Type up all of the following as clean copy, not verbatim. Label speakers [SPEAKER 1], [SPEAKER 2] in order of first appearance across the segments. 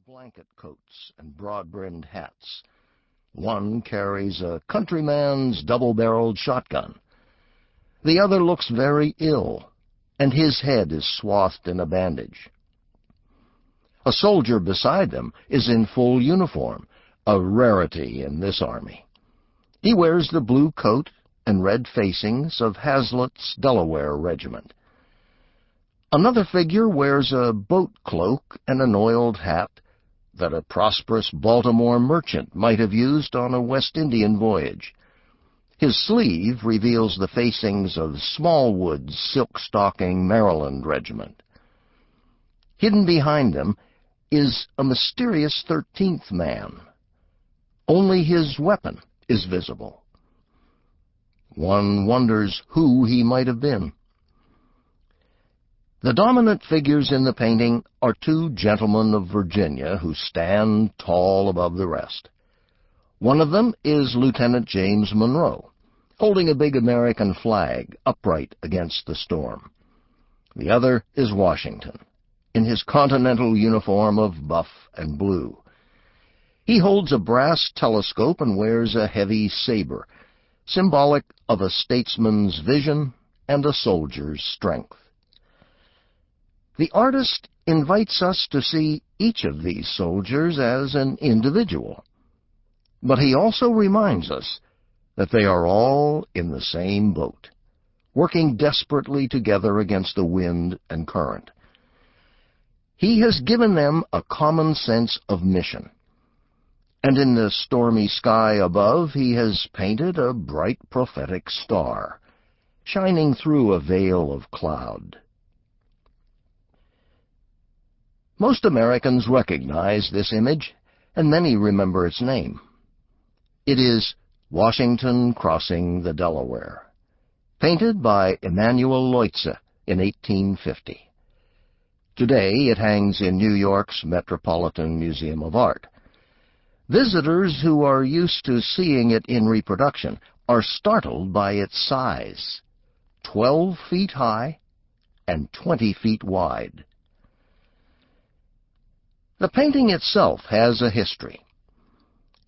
[SPEAKER 1] blanket coats and broad-brimmed hats. One carries a countryman's double-barreled shotgun. The other looks very ill, and his head is swathed in a bandage. A soldier beside them is in full uniform, a rarity in this army. He wears the blue coat and red facings of Hazlitt's Delaware Regiment. Another figure wears a boat cloak and an oiled hat that a prosperous Baltimore merchant might have used on a West Indian voyage. His sleeve reveals the facings of Smallwood's silk-stocking Maryland Regiment. Hidden behind them is a mysterious 13th man. Only his weapon is visible. One wonders who he might have been. The dominant figures in the painting are two gentlemen of Virginia who stand tall above the rest. One of them is Lieutenant James Monroe, holding a big American flag upright against the storm. The other is Washington, in his continental uniform of buff and blue. He holds a brass telescope and wears a heavy saber, symbolic of a statesman's vision and a soldier's strength. The artist invites us to see each of these soldiers as an individual, but he also reminds us that they are all in the same boat, working desperately together against the wind and current. He has given them a common sense of mission, and in the stormy sky above he has painted a bright prophetic star, shining through a veil of cloud. Most Americans recognize this image, and many remember its name. It is Washington Crossing the Delaware, painted by Emanuel Leutze in 1850. Today it hangs in New York's Metropolitan Museum of Art. Visitors who are used to seeing it in reproduction are startled by its size, 12 feet high and 20 feet wide. The painting itself has a history.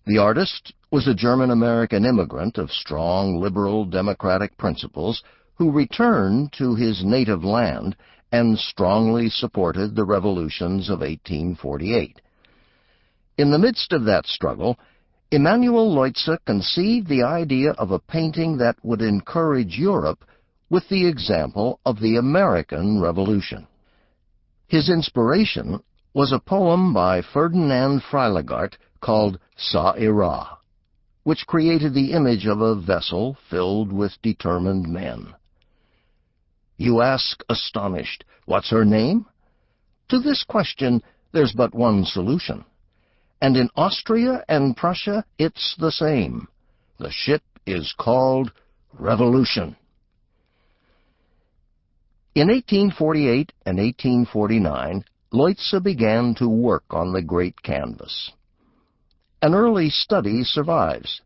[SPEAKER 1] The artist was a German-American immigrant of strong liberal democratic principles who returned to his native land and strongly supported the revolutions of 1848. In the midst of that struggle, Emanuel Leutze conceived the idea of a painting that would encourage Europe with the example of the American Revolution. His inspiration was a poem by Ferdinand Freilighart called Ça Ira, which created the image of a vessel filled with determined men. You ask, astonished, what's her name? To this question, there's but one solution. And in Austria and Prussia, it's the same. The ship is called Revolution. In 1848 and 1849, Leutze began to work on the great canvas. An early study survives,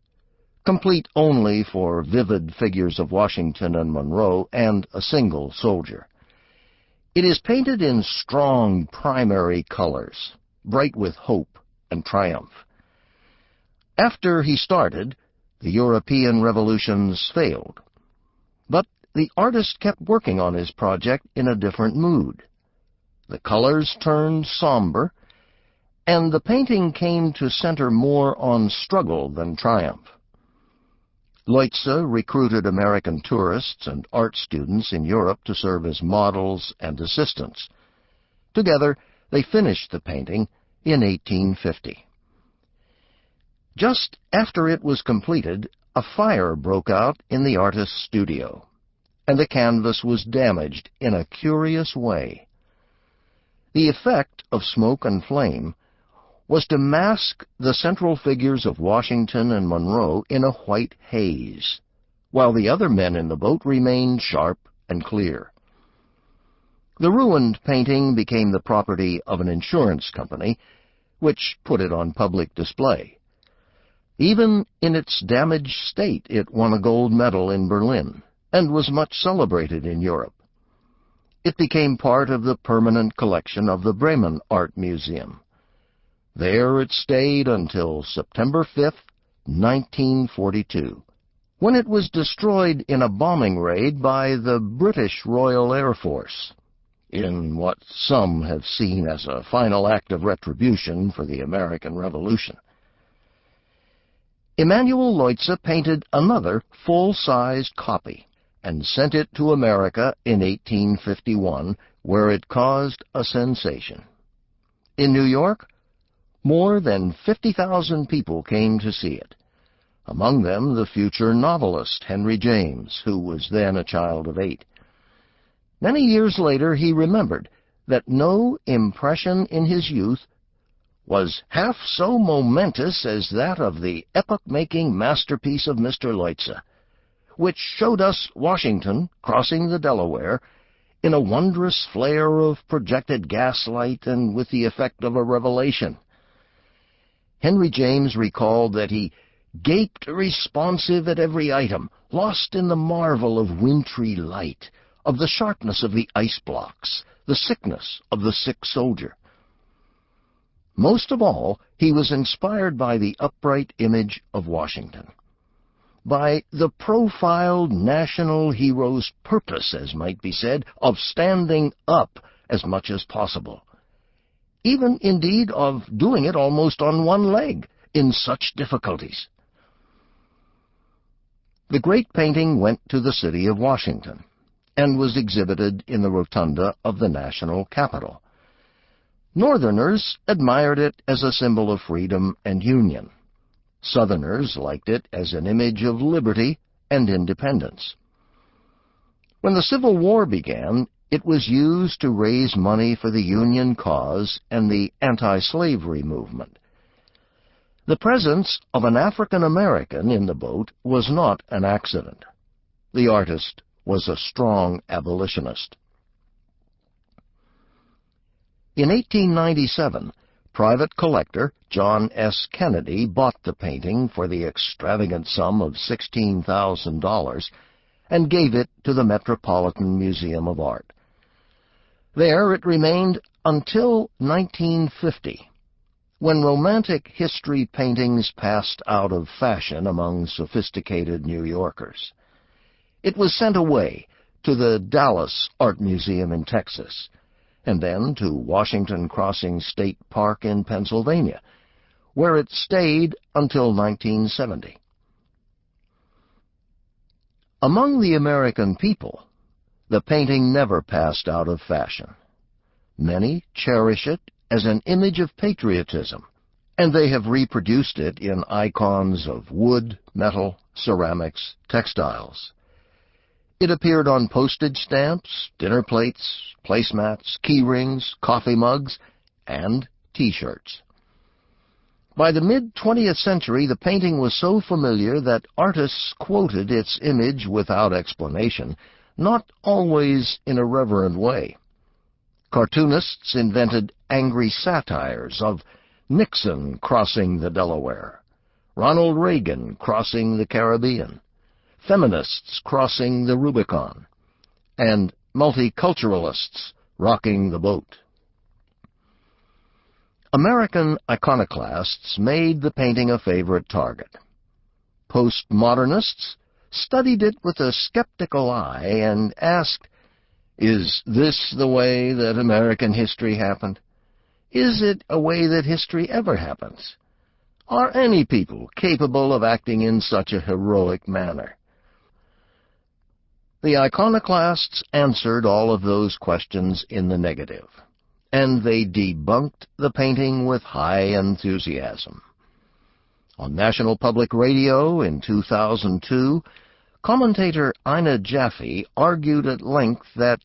[SPEAKER 1] complete only for vivid figures of Washington and Monroe and a single soldier. It is painted in strong primary colors, bright with hope and triumph. After he started, the European revolutions failed, but the artist kept working on his project in a different mood. The colors turned somber, and the painting came to center more on struggle than triumph. Leutze recruited American tourists and art students in Europe to serve as models and assistants. Together, they finished the painting in 1850. Just after it was completed, a fire broke out in the artist's studio, and the canvas was damaged in a curious way. The effect of smoke and flame was to mask the central figures of Washington and Monroe in a white haze, while the other men in the boat remained sharp and clear. The ruined painting became the property of an insurance company, which put it on public display. Even in its damaged state, it won a gold medal in Berlin and was much celebrated in Europe. It became part of the permanent collection of the Bremen Art Museum. There it stayed until September 5th, 1942, when it was destroyed in a bombing raid by the British Royal Air Force, in what some have seen as a final act of retribution for the American Revolution. Emanuel Leutze painted another full-sized copy and sent it to America in 1851, where it caused a sensation. In New York, more than 50,000 people came to see it, among them the future novelist Henry James, who was then a child of 8. Many years later he remembered that no impression in his youth was half so momentous as that of the epoch-making masterpiece of Mr. Leutze, which showed us Washington crossing the Delaware in a wondrous flare of projected gaslight and with the effect of a revelation. Henry James recalled that he gaped responsive at every item, lost in the marvel of wintry light, of the sharpness of the ice blocks, the sickness of the sick soldier. Most of all, he was inspired by the upright image of Washington, by the profiled national hero's purpose, as might be said, of standing up as much as possible, even indeed of doing it almost on one leg in such difficulties. The great painting went to the city of Washington and was exhibited in the rotunda of the national Capitol. Northerners admired it as a symbol of freedom and union. Southerners liked it as an image of liberty and independence. When the Civil War began, it was used to raise money for the Union cause and the anti-slavery movement. The presence of an African American in the boat was not an accident. The artist was a strong abolitionist. In 1897, private collector John S. Kennedy bought the painting for the extravagant sum of $16,000 and gave it to the Metropolitan Museum of Art. There it remained until 1950, when Romantic history paintings passed out of fashion among sophisticated New Yorkers. It was sent away to the Dallas Art Museum in Texas, and then to Washington Crossing State Park in Pennsylvania, where it stayed until 1970. Among the American people, the painting never passed out of fashion. Many cherish it as an image of patriotism, and they have reproduced it in icons of wood, metal, ceramics, textiles. It appeared on postage stamps, dinner plates, placemats, key rings, coffee mugs, and T-shirts. By the mid-20th century, the painting was so familiar that artists quoted its image without explanation, not always in a reverent way. Cartoonists invented angry satires of Nixon crossing the Delaware, Ronald Reagan crossing the Caribbean, feminists crossing the Rubicon, and multiculturalists rocking the boat. American iconoclasts made the painting a favorite target. Postmodernists studied it with a skeptical eye and asked, "Is this the way that American history happened? Is it a way that history ever happens? Are any people capable of acting in such a heroic manner?" The iconoclasts answered all of those questions in the negative, and they debunked the painting with high enthusiasm. On National Public Radio in 2002, commentator Ina Jaffe argued at length that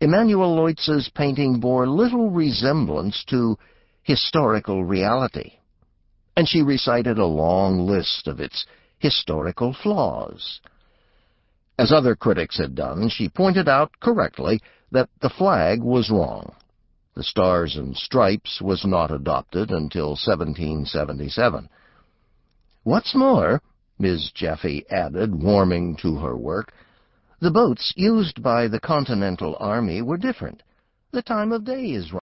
[SPEAKER 1] Emanuel Leutze's painting bore little resemblance to historical reality, and she recited a long list of its historical flaws. As other critics had done, she pointed out correctly that the flag was wrong. The Stars and Stripes was not adopted until 1777. What's more, Ms. Jaffe added, warming to her work, the boats used by the Continental Army were different. The time of day is right.